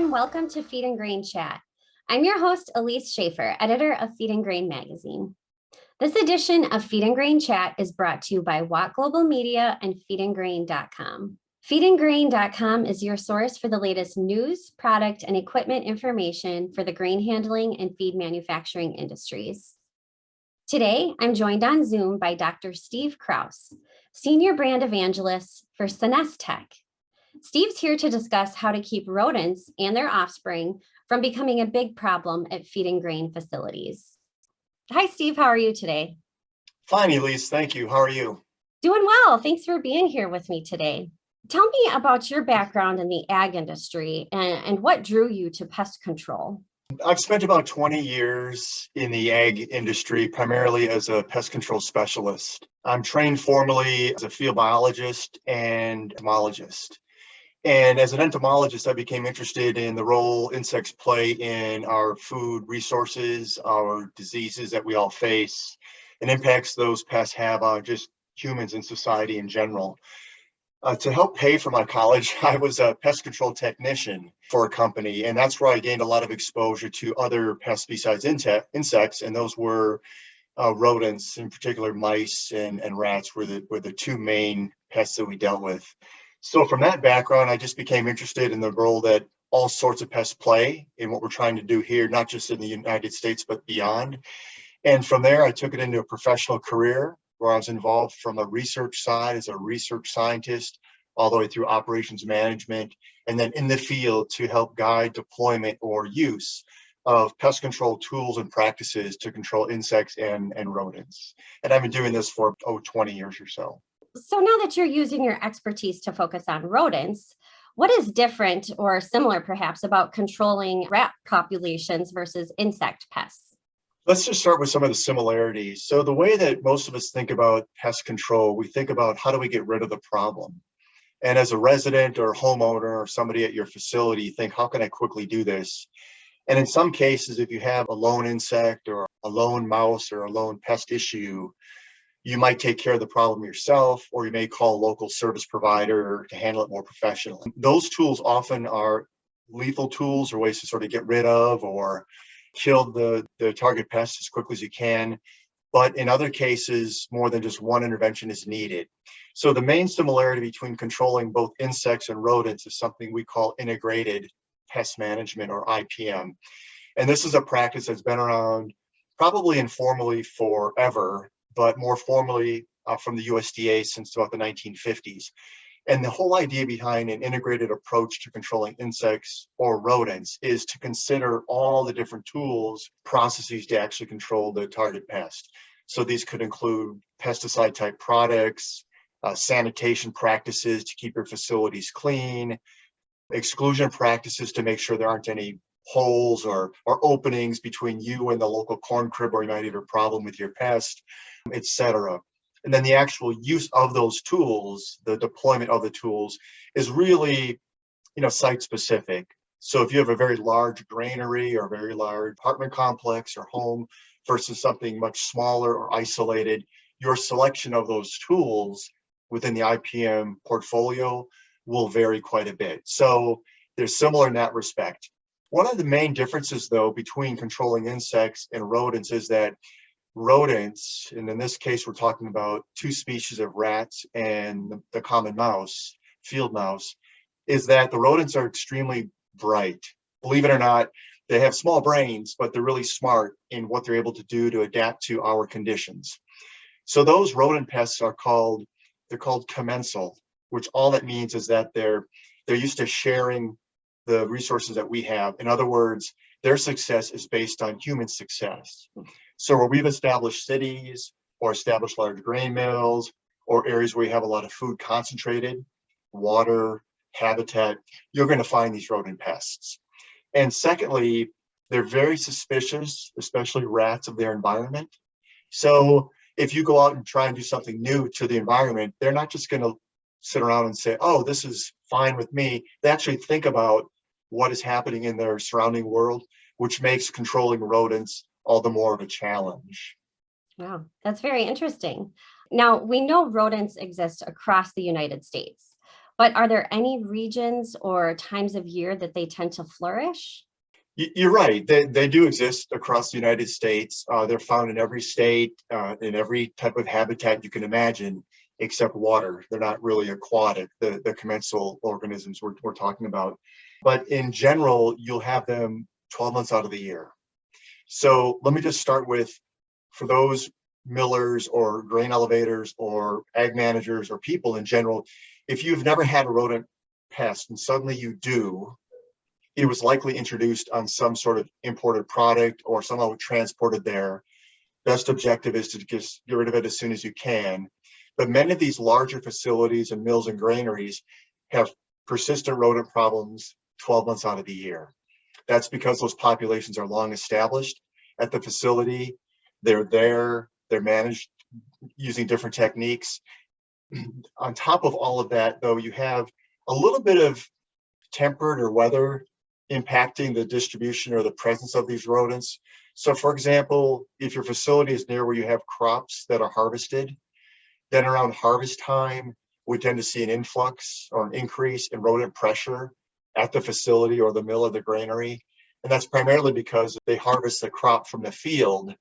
and welcome to Feed and Grain Chat. I'm your host, Elise Schaefer, editor of Feed and Grain magazine. This edition of Feed and Grain Chat is brought to you by Watt Global Media and feedandgrain.com. Feedandgrain.com is your source for the latest news, product, and equipment information for the grain handling and feed manufacturing industries. Today, I'm joined on Zoom by Dr. Steve Krause, Senior Brand Evangelist for SenesTech. Steve's here to discuss how to keep rodents and their offspring from becoming a big problem at feed and grain facilities. Hi, Steve. How are you today? Fine, Elise. Thank you. How are you? Doing well. Thanks for being here with me today. Tell me about your background in the ag industry and what drew you to pest control. I've spent about 20 years in the ag industry, primarily as a pest control specialist. I'm trained formally as a field biologist and entomologist. And as an entomologist, I became interested in the role insects play in our food resources, our diseases that we all face, and impacts those pests have on just humans and society in general. To help pay for my college, I was a pest control technician for a company, and that's where I gained a lot of exposure to other pests besides insects, and those were rodents, in particular mice and rats were the two main pests that we dealt with. So from that background, I just became interested in the role that all sorts of pests play in what we're trying to do here, not just in the United States, but beyond. And from there, I took it into a professional career where I was involved from a research side as a research scientist, all the way through operations management, and then in the field to help guide deployment or use of pest control tools and practices to control insects and rodents. And I've been doing this for 20 years or so. So now that you're using your expertise to focus on rodents, what is different or similar perhaps about controlling rat populations versus insect pests? Let's just start with some of the similarities. So the way that most of us think about pest control, we think about how do we get rid of the problem? And as a resident or homeowner or somebody at your facility, you think, how can I quickly do this? And in some cases, if you have a lone insect or a lone mouse or a lone pest issue, you might take care of the problem yourself, or you may call a local service provider to handle it more professionally. Those tools often are lethal tools or ways to sort of get rid of or kill the target pest as quickly as you can. But in other cases, more than just one intervention is needed. So the main similarity between controlling both insects and rodents is something we call integrated pest management, or IPM. And this is a practice that's been around probably informally forever, but more formally from the USDA since about the 1950s. And the whole idea behind an integrated approach to controlling insects or rodents is to consider all the different tools, processes to actually control the target pest. So these could include pesticide type products, sanitation practices to keep your facilities clean, exclusion practices to make sure there aren't any holes or openings between you and the local corn crib where you might have a problem with your pest, etc. And then the actual use of those tools, the deployment of the tools, is really, site specific. So if you have a very large granary or a very large apartment complex or home versus something much smaller or isolated, your selection of those tools within the IPM portfolio will vary quite a bit. So they're similar in that respect. One of the main differences, though, between controlling insects and rodents is that rodents, and in this case, we're talking about two species of rats and the common mouse, field mouse, is that the rodents are extremely bright. Believe it or not, they have small brains, but they're really smart in what they're able to do to adapt to our conditions. So those rodent pests they're called commensal, which all that means is that they're used to sharing the resources that we have. In other words, their success is based on human success. So where we've established cities or established large grain mills or areas where you have a lot of food concentrated, water, habitat, you're going to find these rodent pests. And secondly, they're very suspicious, especially rats, of their environment. So if you go out and try and do something new to the environment, they're not just going to sit around and say, oh, this is fine with me. They actually think about what is happening in their surrounding world, which makes controlling rodents all the more of a challenge. Wow, that's very interesting. Now, we know rodents exist across the United States. But are there any regions or times of year that they tend to flourish? You're right. They do exist across the United States. They're found in every state, in every type of habitat you can imagine, except water. They're not really aquatic, the commensal organisms we're talking about. But in general, you'll have them 12 months out of the year. So let me just start with, for those millers or grain elevators or ag managers or people in general, if you've never had a rodent pest and suddenly you do, it was likely introduced on some sort of imported product or somehow transported there. Best objective is to just get rid of it as soon as you can. But many of these larger facilities and mills and granaries have persistent rodent problems 12 months out of the year. That's because those populations are long established at the facility. They're there, they're managed using different techniques. On top of all of that, though, you have a little bit of temperate or weather impacting the distribution or the presence of these rodents. So for example, if your facility is near where you have crops that are harvested, then around harvest time, we tend to see an influx or an increase in rodent pressure at the facility or the mill or the granary. And that's primarily because they harvest the crop from the field.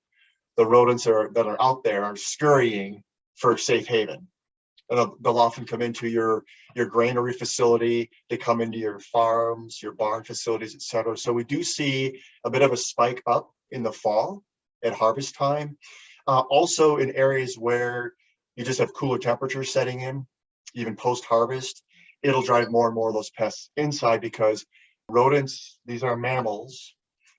The rodents that are out there are scurrying for a safe haven. They'll often come into your granary facility. They come into your farms, your barn facilities, et cetera. So we do see a bit of a spike up in the fall at harvest time. Also in areas where you just have cooler temperatures setting in, even post-harvest, it'll drive more and more of those pests inside because rodents, these are mammals.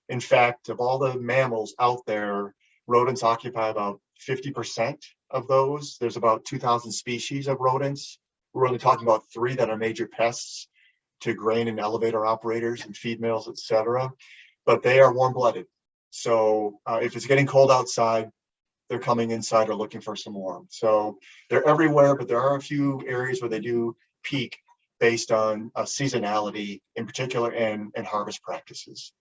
In fact, of all the mammals out there, rodents occupy about 50% of those. There's about 2,000 species of rodents. We're only talking about 3 that are major pests to grain and elevator operators and feed mills, et cetera. But they are warm-blooded. So if it's getting cold outside, they're coming inside or looking for some warmth. So they're everywhere, but there are a few areas where they do peak based on seasonality in particular and harvest practices.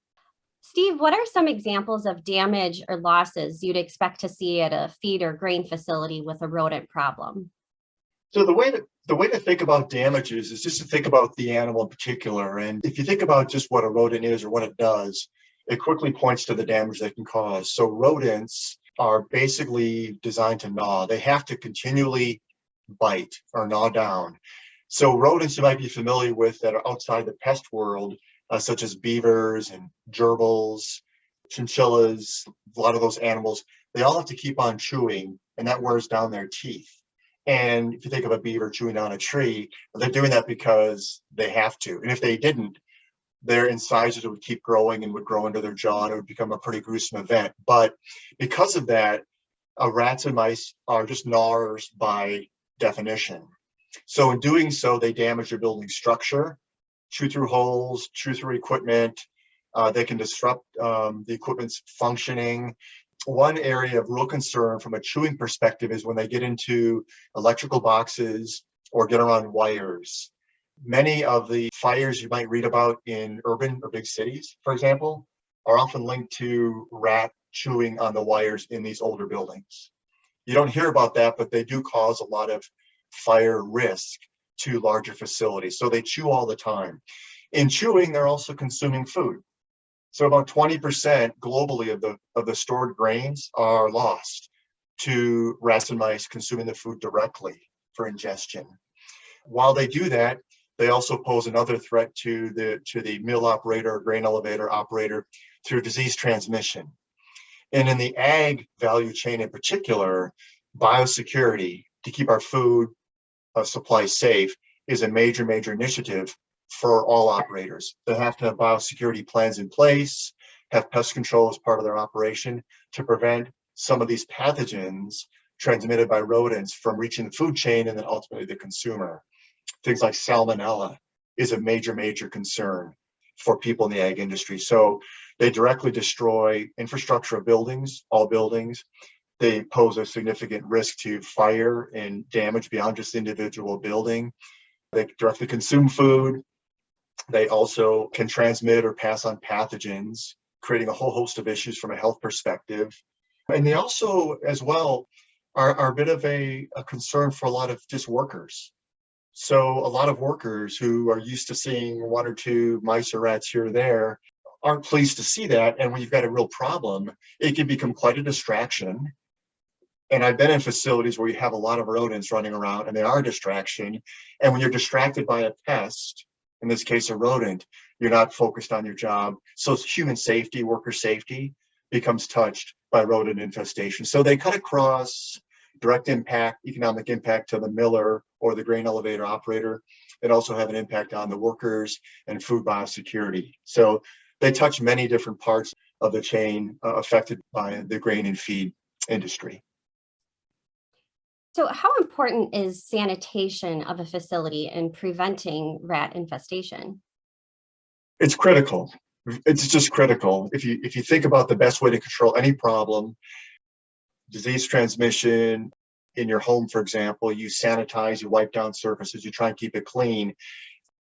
Steve, what are some examples of damage or losses you'd expect to see at a feed or grain facility with a rodent problem? So the way to think about damages is just to think about the animal in particular. And if you think about just what a rodent is or what it does, it quickly points to the damage they can cause. So rodents are basically designed to gnaw. They have to continually bite or gnaw down. So rodents you might be familiar with that are outside the pest world, such as beavers and gerbils, chinchillas, a lot of those animals, they all have to keep on chewing, and that wears down their teeth. And if you think of a beaver chewing down a tree, they're doing that because they have to. And if they didn't, their incisors would keep growing and would grow into their jaw, and it would become a pretty gruesome event. But because of that, rats and mice are just gnawers by definition. So in doing so, they damage your building structure, chew through holes, chew through equipment. They can disrupt the equipment's functioning. One area of real concern from a chewing perspective is when they get into electrical boxes or get around wires. Many of the fires you might read about in urban or big cities, for example, are often linked to rat chewing on the wires in these older buildings. You don't hear about that, but they do cause a lot of fire risk to larger facilities. So they chew all the time. In chewing, they're also consuming food. So about 20% globally of the stored grains are lost to rats and mice consuming the food directly for ingestion. While they do that, they also pose another threat to the mill operator or grain elevator operator through disease transmission. And in the ag value chain in particular, biosecurity to keep our food supply safe is a major initiative for all operators. They have to have biosecurity plans in place, have pest control as part of their operation to prevent some of these pathogens transmitted by rodents from reaching the food chain and then ultimately the consumer. Things like salmonella is a major concern for people in the ag industry. So they directly destroy infrastructure of buildings, all buildings. They pose a significant risk to fire and damage beyond just the individual building. They directly consume food. They also can transmit or pass on pathogens, creating a whole host of issues from a health perspective. And they also, as well, are a bit of a concern for a lot of just workers. So a lot of workers who are used to seeing one or two mice or rats here or there aren't pleased to see that. And when you've got a real problem, it can become quite a distraction. And I've been in facilities where you have a lot of rodents running around and they are a distraction. And when you're distracted by a pest, in this case, a rodent, you're not focused on your job. So human safety, worker safety becomes touched by rodent infestation. So they cut across direct impact, economic impact to the miller or the grain elevator operator. It also have an impact on the workers and food biosecurity. So they touch many different parts of the chain affected by the grain and feed industry. So how important is sanitation of a facility in preventing rat infestation? It's critical. It's just critical. If you think about the best way to control any problem, disease transmission in your home, for example, you sanitize, you wipe down surfaces, you try and keep it clean.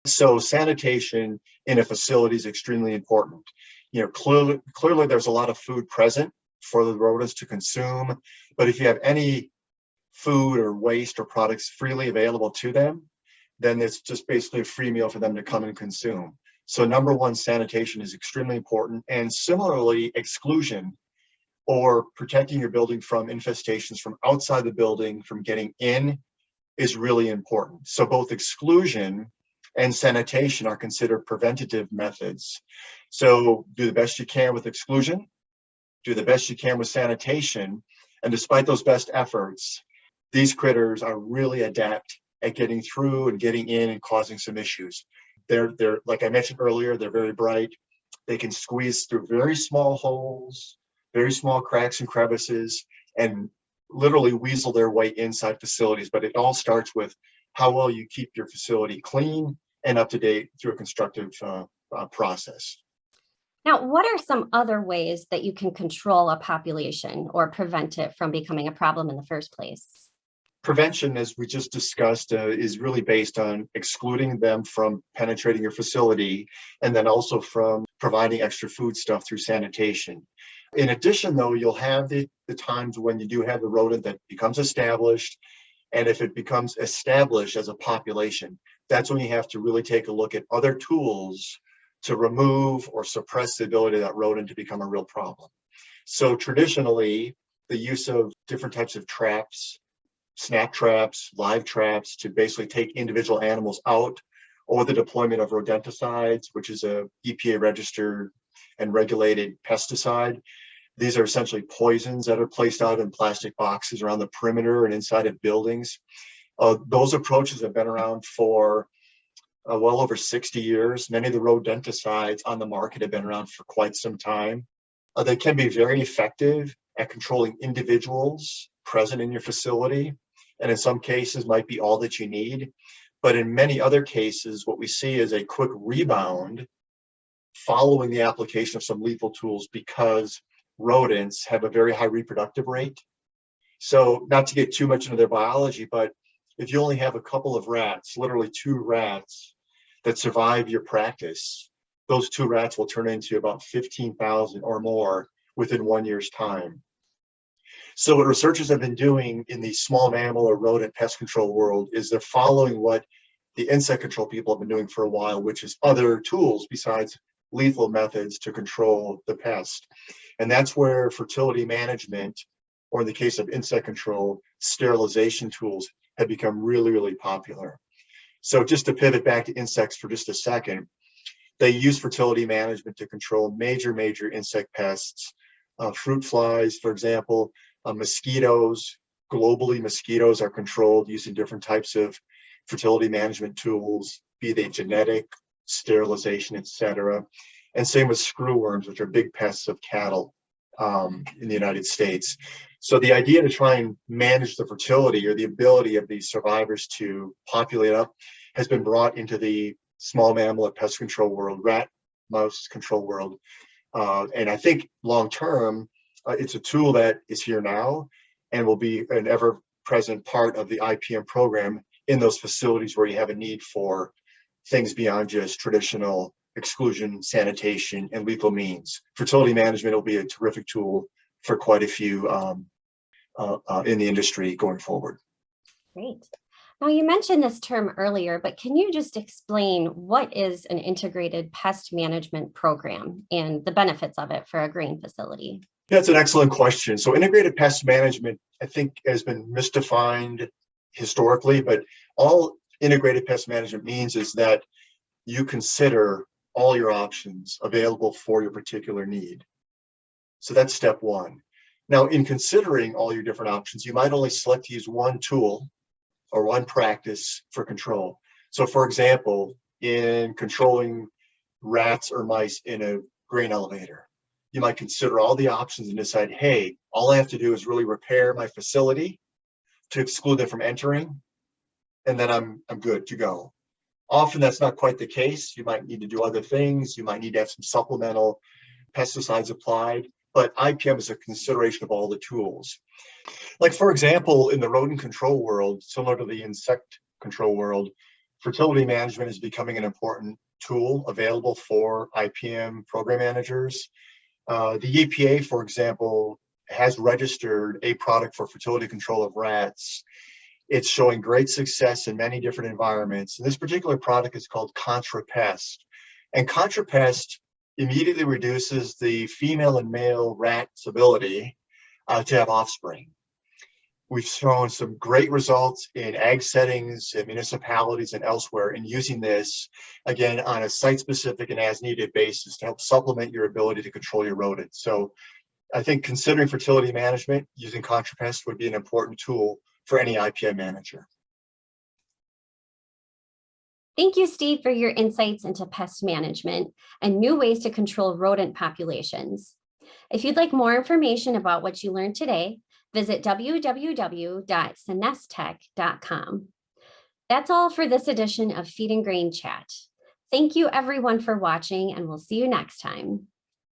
So sanitation in a facility is extremely important. You know, clearly there's a lot of food present for the rodents to consume, but if you have any food or waste or products freely available to them, then it's just basically a free meal for them to come and consume. So number one, sanitation is extremely important. And similarly, exclusion or protecting your building from infestations from outside the building from getting in is really important. So both exclusion and sanitation are considered preventative methods. So do the best you can with exclusion, do the best you can with sanitation, and despite those best efforts, these critters are really adept at getting through and getting in and causing some issues. They're like I mentioned earlier, they're very bright. They can squeeze through very small holes, very small cracks and crevices, and literally weasel their way inside facilities. But it all starts with how well you keep your facility clean and up to date through a constructive process. Now, what are some other ways that you can control a population or prevent it from becoming a problem in the first place? Prevention, as we just discussed, is really based on excluding them from penetrating your facility and then also from providing extra food stuff through sanitation. In addition, though, you'll have the times when you do have the rodent that becomes established. And if it becomes established as a population, that's when you have to really take a look at other tools to remove or suppress the ability of that rodent to become a real problem. So traditionally, the use of different types of traps, snap traps, live traps to basically take individual animals out, or the deployment of rodenticides, which is a EPA registered and regulated pesticide. These are essentially poisons that are placed out in plastic boxes around the perimeter and inside of buildings. Those approaches have been around for well over 60 years. Many of the rodenticides on the market have been around for quite some time. They can be very effective at controlling individuals present in your facility, and in some cases might be all that you need. But in many other cases, what we see is a quick rebound following the application of some lethal tools because rodents have a very high reproductive rate. So not to get too much into their biology, but if you only have a couple of rats, literally 2 rats that survive your practice, those 2 rats will turn into about 15,000 or more within 1 year's time. So what researchers have been doing in the small mammal or rodent pest control world is they're following what the insect control people have been doing for a while, which is other tools besides lethal methods to control the pest. And that's where fertility management, or in the case of insect control, sterilization tools have become really, really popular. So just to pivot back to insects for just a second, they use fertility management to control major insect pests, fruit flies, for example, mosquitoes. Globally, mosquitoes are controlled using different types of fertility management tools, be they genetic, sterilization, etc. And same with screwworms, which are big pests of cattle in the United States. So the idea to try and manage the fertility or the ability of these survivors to populate up has been brought into the small mammal and pest control world, rat, mouse control world. And I think long term, it's a tool that is here now and will be an ever-present part of the IPM program in those facilities where you have a need for things beyond just traditional exclusion, sanitation, and lethal means. Fertility management will be a terrific tool for quite a few in the industry going forward. Great. Now, you mentioned this term earlier, but can you just explain what is an integrated pest management program and the benefits of it for a grain facility? That's an excellent question. So integrated pest management, I think, has been misdefined historically, but all integrated pest management means is that you consider all your options available for your particular need. So that's step one. Now, in considering all your different options, you might only select to use one tool or one practice for control. So for example, in controlling rats or mice in a grain elevator, you might consider all the options and decide, hey, all I have to do is really repair my facility to exclude them from entering, and then I'm good to go. Often that's not quite the case. You might need to do other things. You might need to have some supplemental pesticides applied, but IPM is a consideration of all the tools. Like, for example, in the rodent control world, similar to the insect control world, fertility management is becoming an important tool available for IPM program managers. The EPA, for example, has registered a product for fertility control of rats. It's showing great success in many different environments. And this particular product is called ContraPest. And ContraPest immediately reduces the female and male rat's ability to have offspring. We've shown some great results in ag settings, in municipalities, and elsewhere in using this, again, on a site-specific and as-needed basis to help supplement your ability to control your rodents. So I think considering fertility management, using ContraPest would be an important tool for any IPM manager. Thank you, Steve, for your insights into pest management and new ways to control rodent populations. If you'd like more information about what you learned today, visit www.SenesTech.com. That's all for this edition of Feed and Grain Chat. Thank you, everyone, for watching, and we'll see you next time.